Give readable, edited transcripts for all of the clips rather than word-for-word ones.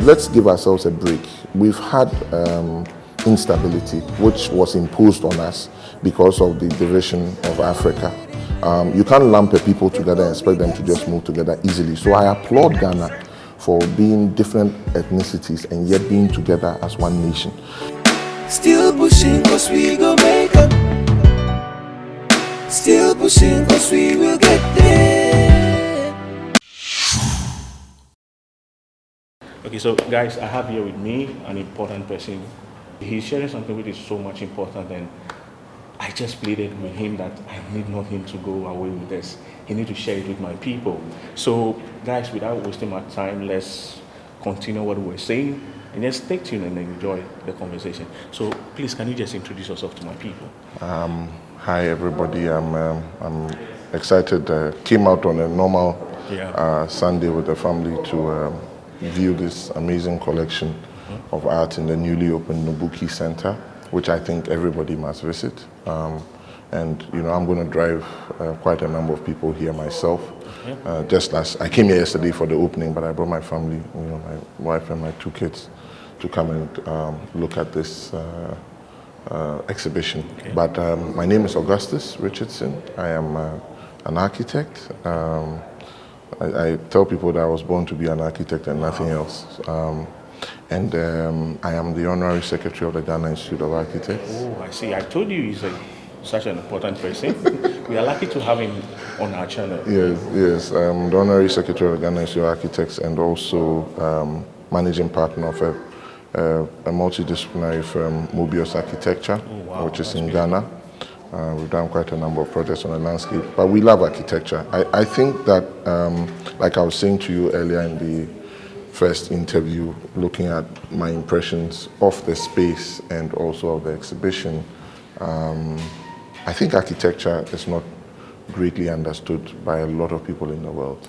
let's give ourselves a break. We've had instability, which was imposed on us because of the division of Africa. You can't lump a people together and expect them to just move together easily. So I applaud Ghana for being different ethnicities and yet being together as one nation. Still pushing cause we go make up. Still pushing cause we will get there. Okay, so guys, I have here with me an important person. He's sharing something which is so much important, and I just pleaded with him that I need not him to go away with this. He need to share it with my people. So guys, without wasting my time, let's continue what we were saying and just stay tuned and enjoy the conversation. So please, can you just introduce yourself to my people? Hi everybody, I'm excited. Came out on a normal Sunday with the family to view this amazing collection of art in the newly opened Nobuki Center, which I think everybody must visit. And you know, I'm going to drive quite a number of people here myself. Just as I came here yesterday for the opening, but I brought my family, you know, my wife and my 2 kids, to come and look at this exhibition. But my name is Augustus Richardson. I am an architect. I tell people that I was born to be an architect and nothing else. And I am the honorary secretary of the Ghana Institute of Architects. Oh, I see. I told you he's such an important person. We are lucky to have him on our channel. Yes. I'm the honorary secretary of the Ghana Institute of Architects and also managing partner of a multidisciplinary firm, Mobius Architecture, which is in Ghana. We've done quite a number of projects on the landscape, but we love architecture. I think that, like I was saying to you earlier in the first interview, looking at my impressions of the space and also of the exhibition, I think architecture is not greatly understood by a lot of people in the world,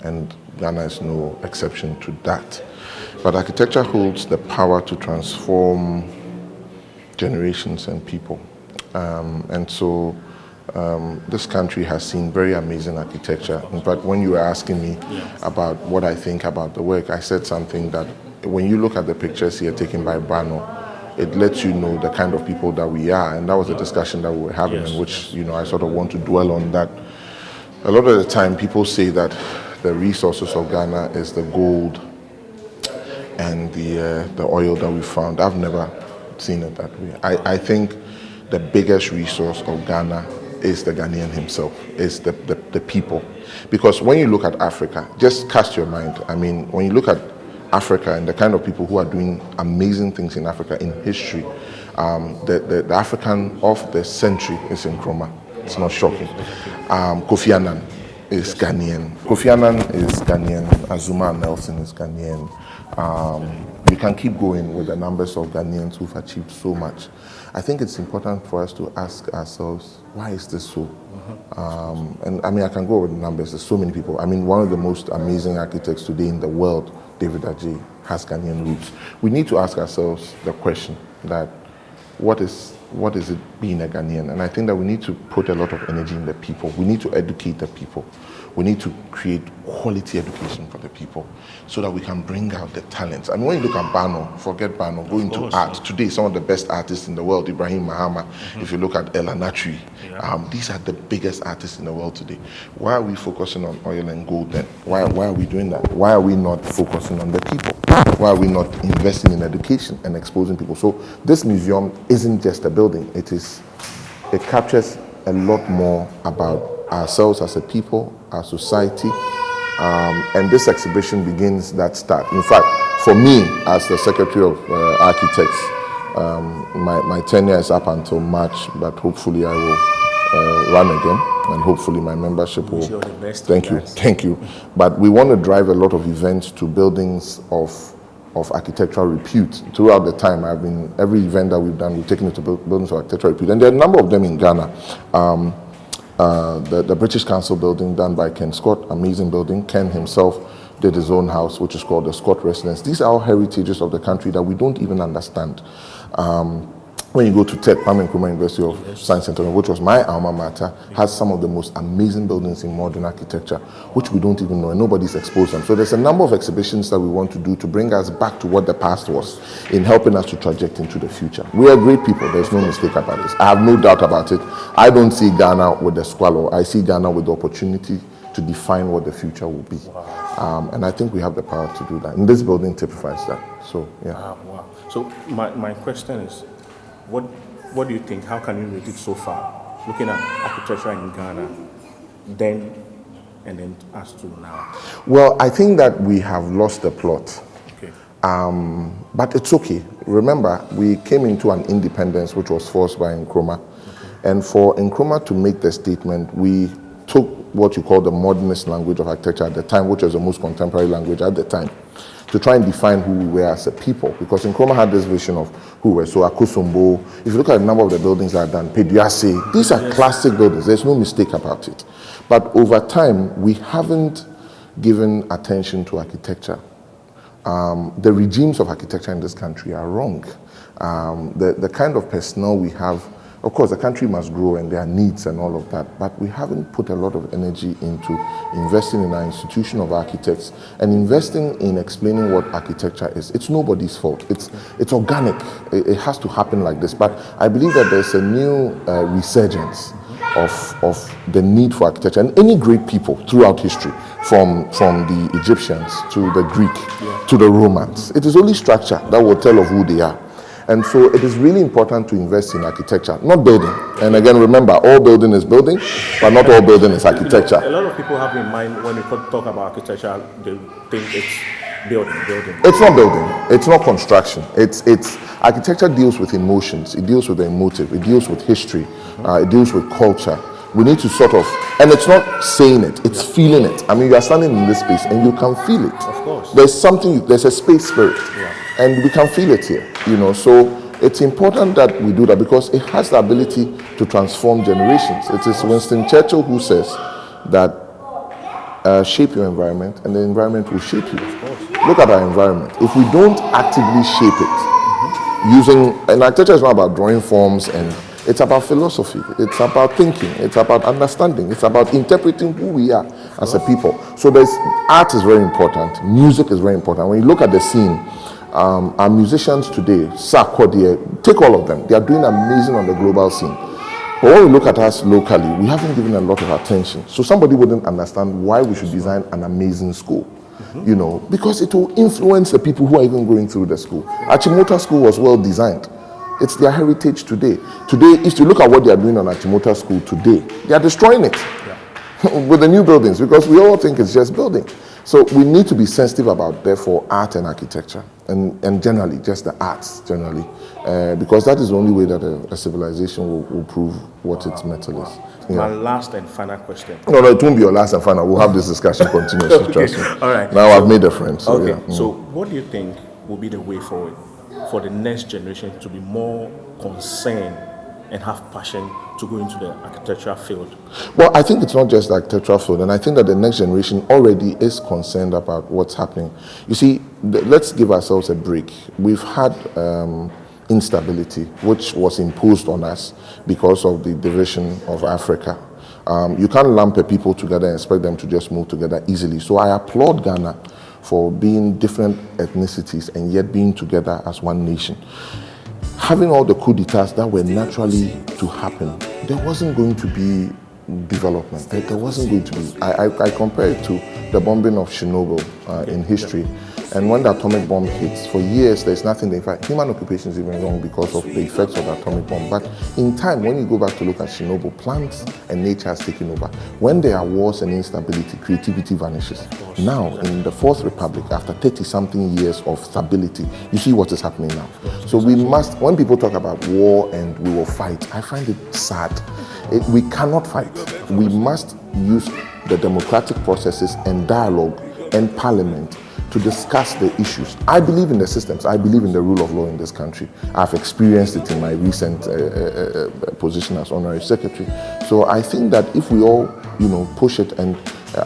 and Ghana is no exception to that. But architecture holds the power to transform generations and people. And so this country has seen very amazing architecture. In fact, when you were asking me about what I think about the work, I said something that when you look at the pictures here taken by Bano, it lets you know the kind of people that we are. And that was a discussion that we were having, in which, you know, I sort of want to dwell on that. A lot of the time people say that the resources of Ghana is the gold and the oil that we found. I've never seen it that way. I think the biggest resource of Ghana is the Ghanaian himself, is the people. Because when you look at Africa, just cast your mind. I mean, when you look at Africa and the kind of people who are doing amazing things in Africa in history, the African of the century is Nkrumah. It's not shocking. Kofi Annan is Ghanaian. Kofi Annan is Ghanaian. Azuma Nelson is Ghanaian. We can keep going with the numbers of Ghanaians who've achieved so much. I think it's important for us to ask ourselves, why is this so? And I mean, I can go with the numbers. There's so many people. I mean, one of the most amazing architects today in the world, David Adjaye, has Ghanaian roots. We need to ask ourselves the question that, what is it being a Ghanaian? And I think that we need to put a lot of energy in the people. We need to educate the people. We need to create quality education for the people so that we can bring out the talents. I mean, when you look at Bano, forget Bano, go into art. Today, some of the best artists in the world, Ibrahim Mahama, if you look at Ella Natri, these are the biggest artists in the world today. Why are we focusing on oil and gold then? Why are we doing that? Why are we not focusing on the people? Why are we not investing in education and exposing people? So this museum isn't just a building. It captures a lot more about ourselves as a people, our society, and this exhibition begins that start. In fact, for me, as the Secretary of Architects, my tenure is up until March, but hopefully I will run again, and hopefully my membership will. Wish you all the best. Thank you. But we want to drive a lot of events to buildings of architectural repute. Throughout the time, every event that we've done, we've taken it to buildings of architectural repute, and there are a number of them in Ghana. The British Council building done by Ken Scott, amazing building. Ken himself did his own house, which is called the Scott Residence. These are all heritages of the country that we don't even understand. when you go to Tech, Kwame Nkrumah University of Science and Technology, which was my alma mater, has some of the most amazing buildings in modern architecture, which we don't even know, and nobody's exposed them. So there's a number of exhibitions that we want to do to bring us back to what the past was in helping us to traject into the future. We are great people, there's no mistake about this. I have no doubt about it. I don't see Ghana with the squalor. I see Ghana with the opportunity to define what the future will be. And I think we have the power to do that. And this building typifies that. So, yeah. Wow. So my question is, what do you think? How can you rate it so far? Looking at architecture in Ghana, then and then us to now. Well, I think that we have lost the plot. Okay. But it's okay. Remember, we came into an independence which was forced by Nkrumah. Okay. And for Nkrumah to make the statement, we took what you call the modernist language of architecture at the time, which was the most contemporary language at the time, to try and define who we were as a people. Because Nkrumah had this vision of who we were. So Akosombo, if you look at the number of the buildings that are done, Peduase, these are classic buildings. There's no mistake about it. But over time, we haven't given attention to architecture. The regimes of architecture in this country are wrong. The kind of personnel we have, of course, the country must grow and there are needs and all of that, but we haven't put a lot of energy into investing in our institution of architects and investing in explaining what architecture is. It's nobody's fault. It's organic. It has to happen like this. But I believe that there's a new resurgence of the need for architecture. And any great people throughout history, from the Egyptians to the Greek to the Romans, it is only structure that will tell of who they are. And so it is really important to invest in architecture, not building. And again, remember, all building is building, but not all building is architecture. A lot of people have in mind when we talk about architecture, they think it's building. It's not building. It's not construction. It's architecture deals with emotions. It deals with the emotive. It deals with history. It deals with culture. We need to sort of, and it's not saying it, it's feeling it. I mean, you are standing in this space and you can feel it. Of course. There's a space spirit. Yeah. And we can feel it here, So it's important that we do that because it has the ability to transform generations. It is Winston Churchill who says that shape your environment and the environment will shape you. Look at our environment. If we don't actively shape it, and architecture is not about drawing forms, and it's about philosophy, it's about thinking, it's about understanding, it's about interpreting who we are as a people. So art is very important, music is very important. When you look at the scene, our musicians today, Sarkodie, take all of them. They are doing amazing on the global scene. But when we look at us locally, we haven't given a lot of attention. So somebody wouldn't understand why we should design an amazing school, because it will influence the people who are even going through the school. Achimota School was well designed. It's their heritage today. Today, if you look at what they are doing on Achimota School today, they are destroying it with the new buildings because we all think it's just building. So we need to be sensitive about, therefore, art and architecture, and generally, just the arts, generally, because that is the only way that a civilization will prove what its metal is. Yeah. My last and final question. No, it won't be your last and final. We'll have this discussion continuously, Okay. Trust me. All right. Now I've made a friend. So, okay. Yeah. So what do you think will be the way forward for the next generation to be more concerned and have passion to go into the architectural field? Well, I think it's not just the architectural field, and I think that the next generation already is concerned about what's happening. You see, let's give ourselves a break. We've had instability, which was imposed on us because of the division of Africa. You can't lump a people together and expect them to just move together easily. So I applaud Ghana for being different ethnicities and yet being together as one nation. Having all the coup d'etats that were naturally to happen, there wasn't going to be development. There wasn't going to be. I compare it to the bombing of Chernobyl in history. And when the atomic bomb hits, for years there's nothing. In fact, human occupation is even wrong because of the effects of the atomic bomb. But in time, when you go back to look at Chernobyl, plants and nature has taken over. When there are wars and instability, creativity vanishes. Now, in the Fourth Republic, after 30-something years of stability, you see what is happening now. So we must, when people talk about war and we will fight, I find it sad. We cannot fight. We must use the democratic processes and dialogue and parliament to discuss the issues. I believe in the systems. I believe in the rule of law in this country. I've experienced it in my recent position as honorary secretary. So I think that if we all, push it, and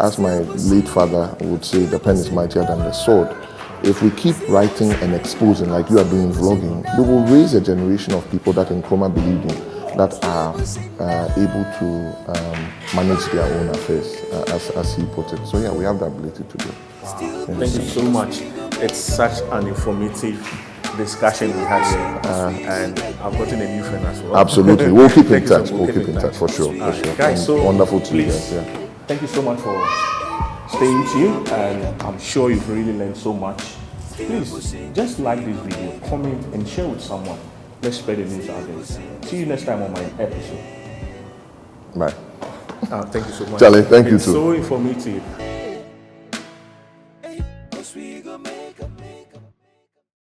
as my late father would say, the pen is mightier than the sword. if we keep writing and exposing like you are doing vlogging, we will raise a generation of people that Nkrumah believed in, that are able to manage their own affairs, as he put it. So yeah, we have the ability to do it. Wow. Thank you so much. It's such an informative discussion we had here, and I've gotten a new friend as well. Absolutely, we'll keep in Thank you so touch. much. We'll keep in touch for sure. Guys, so wonderful to you please, guys. Yeah. thank you so much for staying tuned, and I'm sure you've really learned so much. Please just like this video, comment, and share with someone. Let's spread the news out there. See you next time on my episode. Bye. Thank you so much. Charlie, thank you It's too. so informative.